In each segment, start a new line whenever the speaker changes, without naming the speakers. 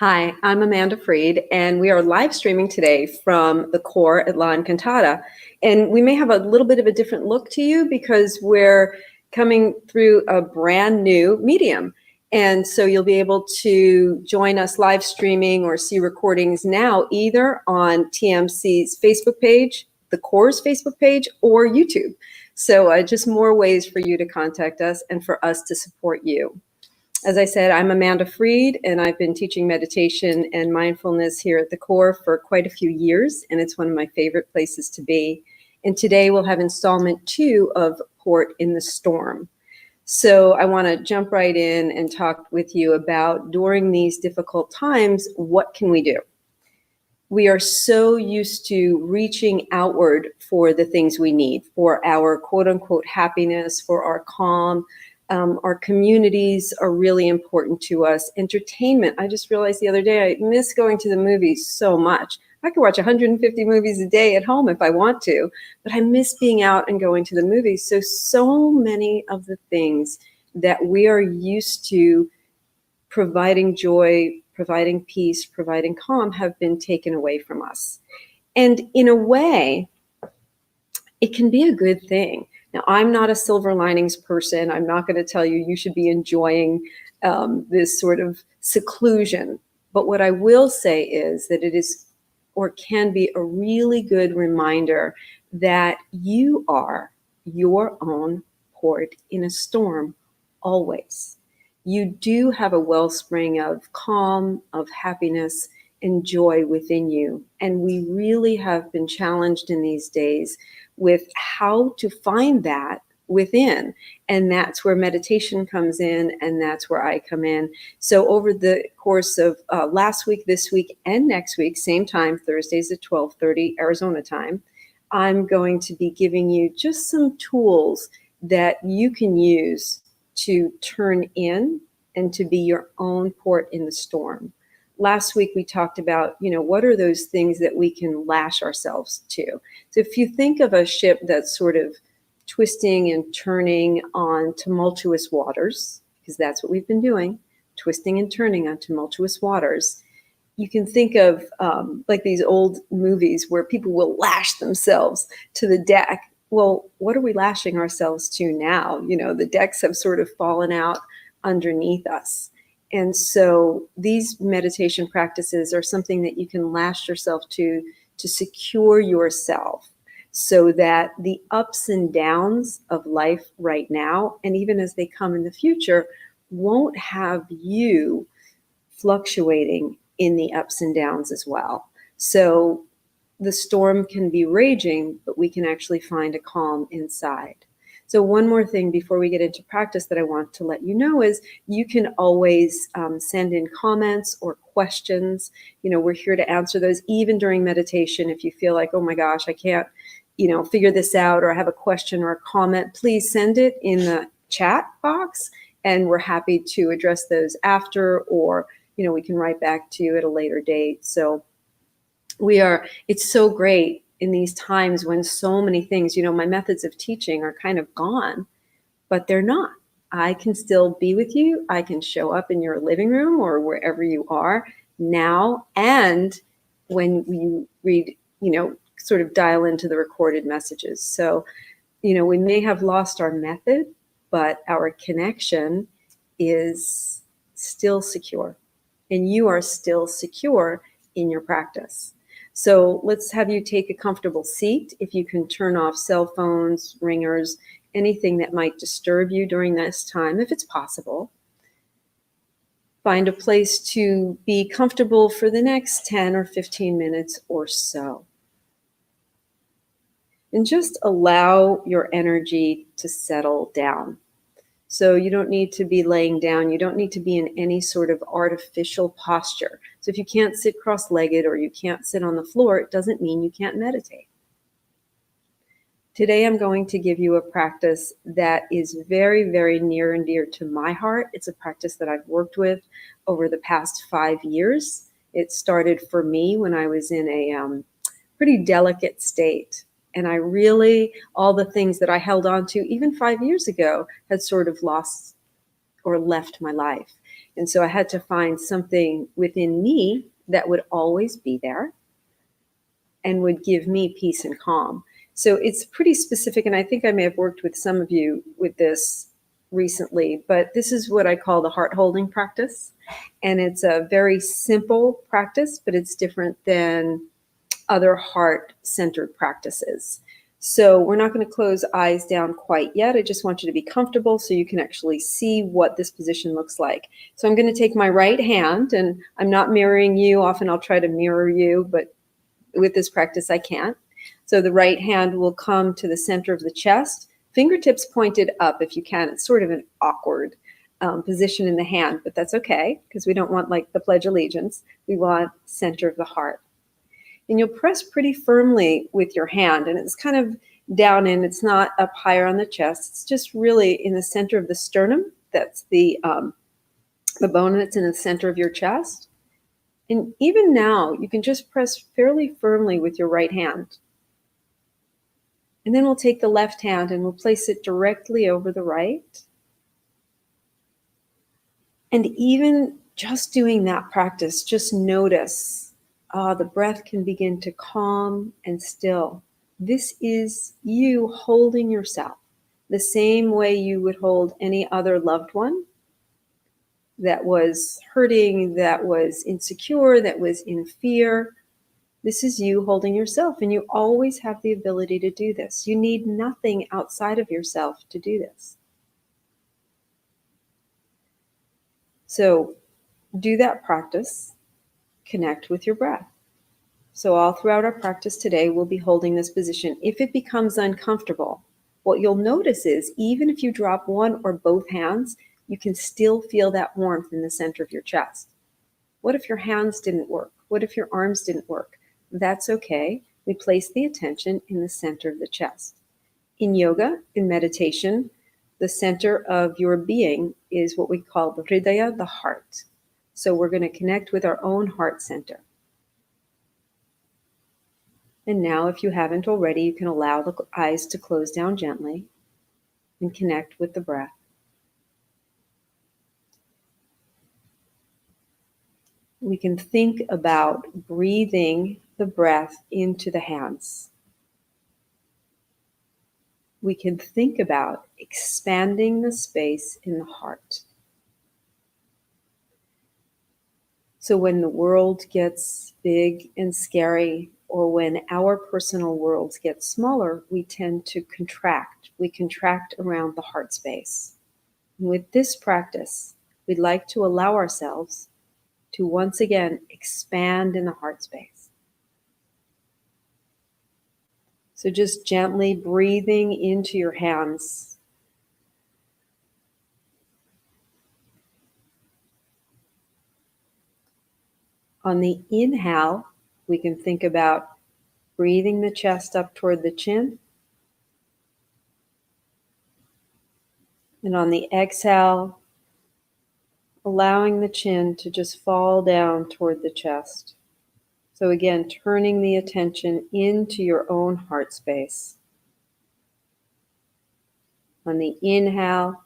Hi, I'm Amanda Freed, and we are live streaming today from the core at La Encantada. And we may have a little bit of a different look to you because we're coming through a brand new medium. And so you'll be able to join us live streaming or see recordings now either on TMC's Facebook page, the core's Facebook page, or YouTube. So just more ways for you to contact us and for us to support you. As I said, I'm Amanda Freed, and I've been teaching meditation and mindfulness here at the core for quite a few years, and it's one of my favorite places to be. And today we'll have installment 2 of Port in the Storm. So I want to jump right in and talk with you about, during these difficult times, what can we do? We are so used to reaching outward for the things we need, for our quote-unquote happiness, for our calm. Our communities are really important to us. Entertainment, I just realized the other day, I miss going to the movies so much. I could watch 150 movies a day at home if I want to, but I miss being out and going to the movies. So many of the things that we are used to providing joy, providing peace, providing calm have been taken away from us. And in a way, it can be a good thing. Now, I'm not a silver linings person. I'm not going to tell you you should be enjoying this sort of seclusion. But what I will say is that it is or can be a really good reminder that you are your own port in a storm always. You do have a wellspring of calm, of happiness, and joy within you. And we really have been challenged in these days with how to find that within. And that's where meditation comes in, and that's where I come in. So over the course of last week, this week, and next week, same time, Thursdays at 12:30 Arizona time, I'm going to be giving you just some tools that you can use to turn in and to be your own port in the storm. Last week, we talked about, what are those things that we can lash ourselves to? So if you think of a ship that's sort of twisting and turning on tumultuous waters, because that's what we've been doing, twisting and turning on tumultuous waters, you can think of like these old movies where people will lash themselves to the deck. Well, what are we lashing ourselves to now? The decks have sort of fallen out underneath us. And so these meditation practices are something that you can lash yourself to secure yourself so that the ups and downs of life right now, and even as they come in the future, won't have you fluctuating in the ups and downs as well. So the storm can be raging, but we can actually find a calm inside. So one more thing before we get into practice that I want to let you know is you can always send in comments or questions. We're here to answer those even during meditation. If you feel like, oh my gosh, I can't, figure this out, or I have a question or a comment, please send it in the chat box, and we're happy to address those after, or, we can write back to you at a later date. So it's so great in these times when so many things, my methods of teaching are kind of gone, but they're not. I can still be with you. I can show up in your living room or wherever you are now. And when you read, sort of dial into the recorded messages. So, we may have lost our method, but our connection is still secure, and you are still secure in your practice. So let's have you take a comfortable seat. If you can turn off cell phones, ringers, anything that might disturb you during this time, if it's possible. Find a place to be comfortable for the next 10 or 15 minutes or so. And just allow your energy to settle down. So you don't need to be laying down. You don't need to be in any sort of artificial posture. So if you can't sit cross-legged or you can't sit on the floor, it doesn't mean you can't meditate. Today, I'm going to give you a practice that is very, very near and dear to my heart. It's a practice that I've worked with over the past 5 years. It started for me when I was in a pretty delicate state. And I really, all the things that I held on to even 5 years ago had sort of lost or left my life. And so I had to find something within me that would always be there and would give me peace and calm. So it's pretty specific, and I think I may have worked with some of you with this recently, but this is what I call the heart holding practice. And it's a very simple practice, but it's different than other heart centered practices. So we're not going to close eyes down quite yet. I just want you to be comfortable so you can actually see what this position looks like. So I'm going to take my right hand, and I'm not mirroring you. Often I'll try to mirror you, but with this practice I can't. So the right hand will come to the center of the chest, fingertips pointed up if you can. It's sort of an awkward position in the hand, but that's okay because we don't want like the Pledge of Allegiance. We want center of the heart. And you'll press pretty firmly with your hand, and it's kind of down in, it's not up higher on the chest. It's just really in the center of the sternum. That's the bone that's in the center of your chest. And even now, you can just press fairly firmly with your right hand. And then we'll take the left hand and we'll place it directly over the right. And even just doing that practice, just notice the breath can begin to calm and still. This is you holding yourself the same way you would hold any other loved one that was hurting, that was insecure, that was in fear. This is you holding yourself, and you always have the ability to do this. You need nothing outside of yourself to do this. So do that practice. Connect with your breath. So all throughout our practice today, we'll be holding this position. If it becomes uncomfortable, what you'll notice is even if you drop one or both hands, you can still feel that warmth in the center of your chest. What if your hands didn't work? What if your arms didn't work? That's okay. We place the attention in the center of the chest. In yoga, in meditation, the center of your being is what we call the hridaya, the heart. So we're going to connect with our own heart center. And now, if you haven't already, you can allow the eyes to close down gently and connect with the breath. We can think about breathing the breath into the hands. We can think about expanding the space in the heart. So when the world gets big and scary, or when our personal worlds get smaller, we tend to contract. We contract around the heart space. And with this practice, we'd like to allow ourselves to once again expand in the heart space. So just gently breathing into your hands. On the inhale, we can think about breathing the chest up toward the chin. And on the exhale, allowing the chin to just fall down toward the chest. So again, turning the attention into your own heart space. On the inhale,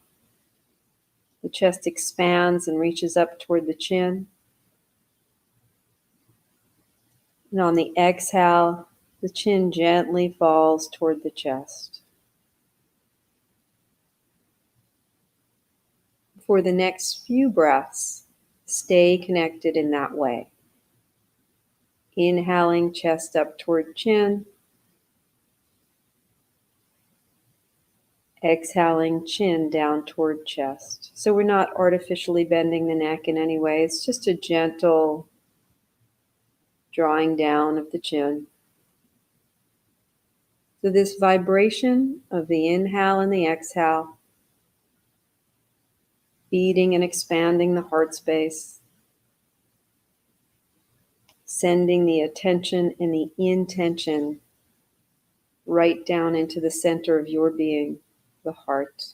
the chest expands and reaches up toward the chin. And on the exhale, the chin gently falls toward the chest. For the next few breaths, stay connected in that way. Inhaling, chest up toward chin. Exhaling, chin down toward chest. So we're not artificially bending the neck in any way. It's just a gentle drawing down of the chin. So this vibration of the inhale and the exhale, beating and expanding the heart space, sending the attention and the intention right down into the center of your being, the heart.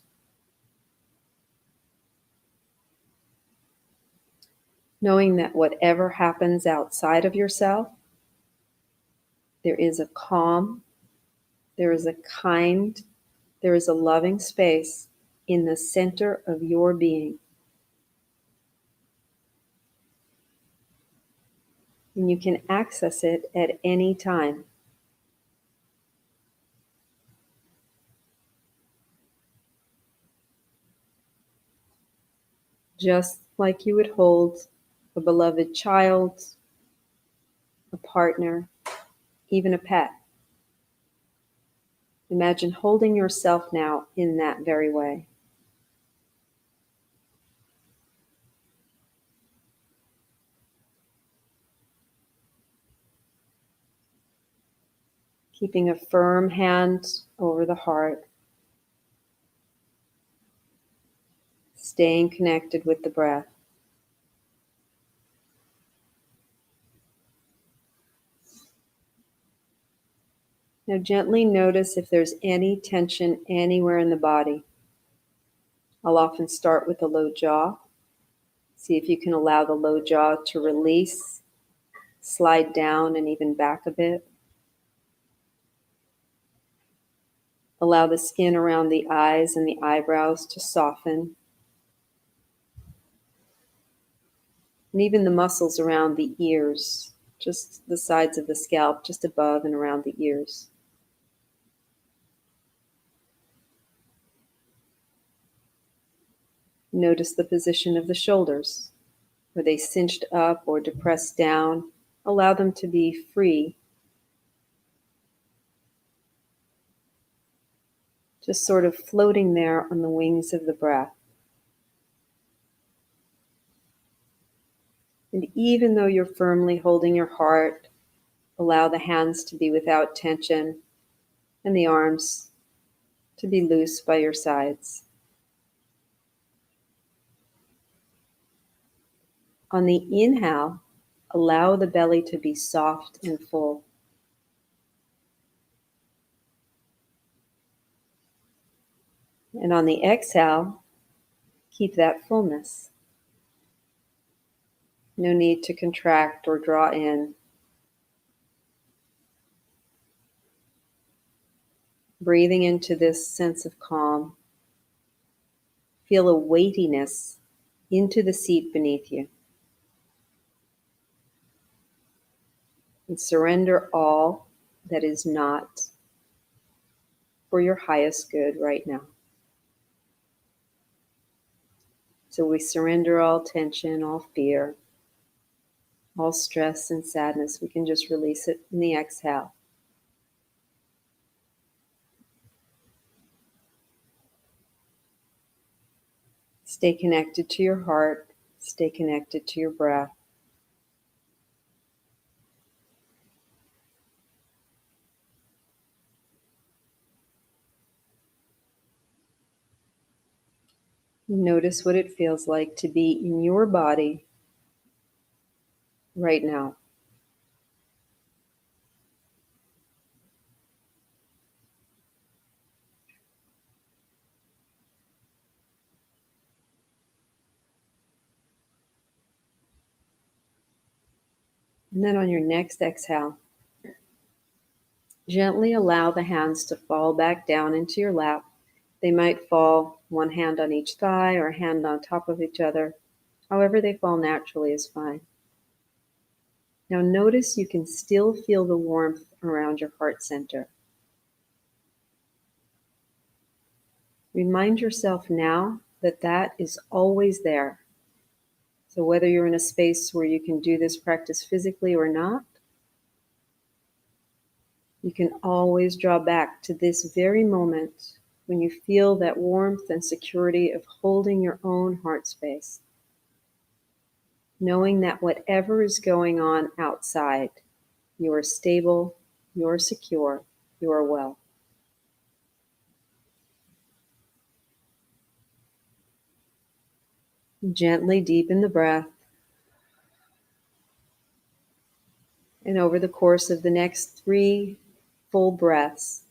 Knowing that whatever happens outside of yourself, there is a calm, there is a kind, there is a loving space in the center of your being. and you can access it at any time. Just like you would hold a beloved child, a partner, even a pet. Imagine holding yourself now in that very way. Keeping a firm hand over the heart, staying connected with the breath. Now gently notice if there's any tension anywhere in the body. I'll often start with the low jaw. See if you can allow the low jaw to release, slide down and even back a bit. Allow the skin around the eyes and the eyebrows to soften. And even the muscles around the ears, just the sides of the scalp, just above and around the ears. Notice the position of the shoulders. Are they cinched up or depressed down? Allow them to be free. Just sort of floating there on the wings of the breath. And even though you're firmly holding your heart, allow the hands to be without tension and the arms to be loose by your sides. On the inhale, allow the belly to be soft and full. And on the exhale, keep that fullness. No need to contract or draw in. Breathing into this sense of calm. Feel a weightiness into the seat beneath you. And surrender all that is not for your highest good right now. So we surrender all tension, all fear, all stress and sadness. We can just release it in the exhale. Stay connected to your heart. Stay connected to your breath. Notice what it feels like to be in your body right now. And then on your next exhale, gently allow the hands to fall back down into your lap. They might fall one hand on each thigh or a hand on top of each other. However they fall naturally is fine. Now notice you can still feel the warmth around your heart center. Remind yourself now that that is always there. So whether you're in a space where you can do this practice physically or not, you can always draw back to this very moment when you feel that warmth and security of holding your own heart space. Knowing that whatever is going on outside, you are stable, you are secure, you are well. Gently deepen the breath. And over the course of the next 3 full breaths,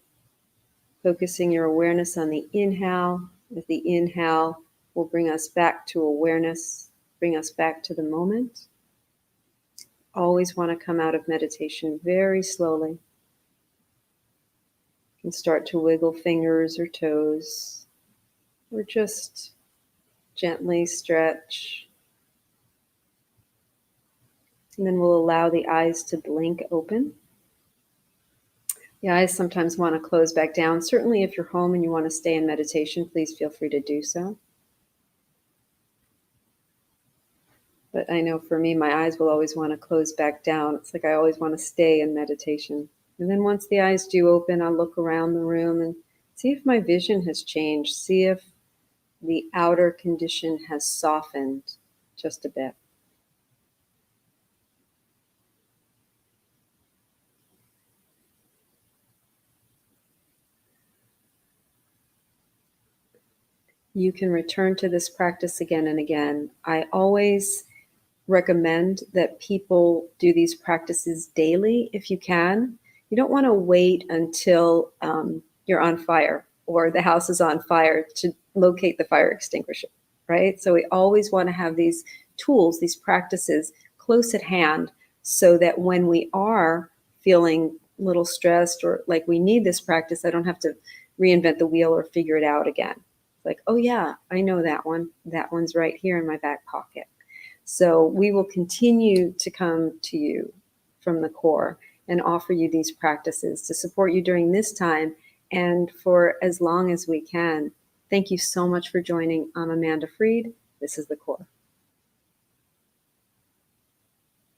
focusing your awareness on the inhale. As the inhale will bring us back to awareness, bring us back to the moment. Always want to come out of meditation very slowly. You can start to wiggle fingers or toes, or just gently stretch. And then we'll allow the eyes to blink open. The eyes sometimes want to close back down. Certainly if you're home and you want to stay in meditation, please feel free to do so. But I know for me, my eyes will always want to close back down. It's like I always want to stay in meditation. And then once the eyes do open, I'll look around the room and see if my vision has changed. See if the outer condition has softened just a bit. You can return to this practice again and again. I always recommend that people do these practices daily if you can. You don't want to wait until you're on fire or the house is on fire to locate the fire extinguisher, right? So we always want to have these tools, these practices close at hand so that when we are feeling a little stressed or like we need this practice, I don't have to reinvent the wheel or figure it out again. Like, oh yeah, I know that one. That one's right here in my back pocket. So we will continue to come to you from the core and offer you these practices to support you during this time and for as long as we can. Thank you so much for joining. I'm Amanda Freed. This is the core.